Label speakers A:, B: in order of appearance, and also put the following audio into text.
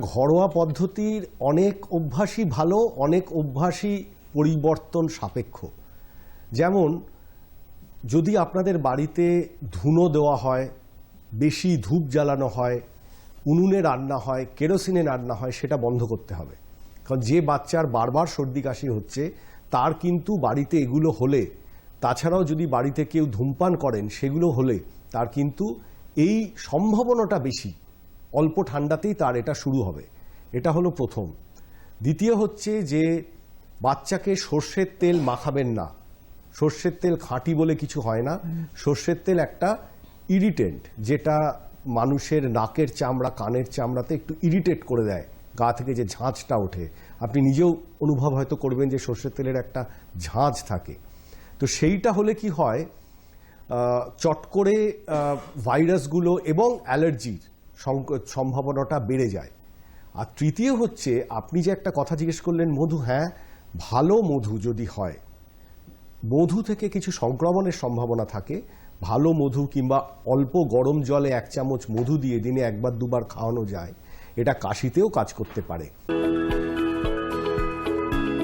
A: ঘরোয়া পদ্ধতির অনেক অভ্যাসই ভালো, অনেক অভ্যাসই পরিবর্তন সাপেক্ষ। যেমন যদি আপনাদের বাড়িতে ধুনো দেওয়া হয়, বেশি ধূপ জ্বালানো হয়, উনুনে রান্না হয়, কেরোসিনে রান্না হয়, সেটা বন্ধ করতে হবে। কারণ যে বাচ্চার বারবার সর্দি কাশি হচ্ছে তার কিন্তু বাড়িতে এগুলো হলে, তাছাড়াও যদি বাড়িতে কেউ ধূমপান করেন সেগুলো হলে তার কিন্তু এই সম্ভাবনাটা বেশি, অল্প ঠান্ডাতেই তার এটা শুরু হবে। এটা হলো প্রথম। দ্বিতীয় হচ্ছে যে বাচ্চাকে সর্ষের তেল মাখাবেন না। সর্ষের তেল খাঁটি বলে কিছু হয় না। সর্ষের তেল একটা ইরিটেন্ট, যেটা মানুষের নাকের চামড়া, কানের চামড়াতে একটু ইরিটেট করে দেয়, গা থেকে যে ঝাঁঝটা ওঠে। আপনি নিজেও অনুভব হয়তো করবেন যে সর্ষের তেলের একটা ঝাঁঝ থাকে। তো সেইটা হলে কি হয়, চট করে ভাইরাসগুলো এবং অ্যালার্জির সম্ভাবনাটা বেড়ে যায়। আর তৃতীয় হচ্ছে, আপনি যে একটা কথা জিজ্ঞেস করলেন মধু, হ্যাঁ, ভালো মধু যদি হয়, মধু থেকে কিছু সংক্রমণের সম্ভাবনা থাকে। ভালো মধু কিংবা অল্প গরম জলে 1 চামচ মধু দিয়ে দিনে 1-2 বার খাওয়ানো যায়। এটা কাশিতেও কাজ করতে পারে।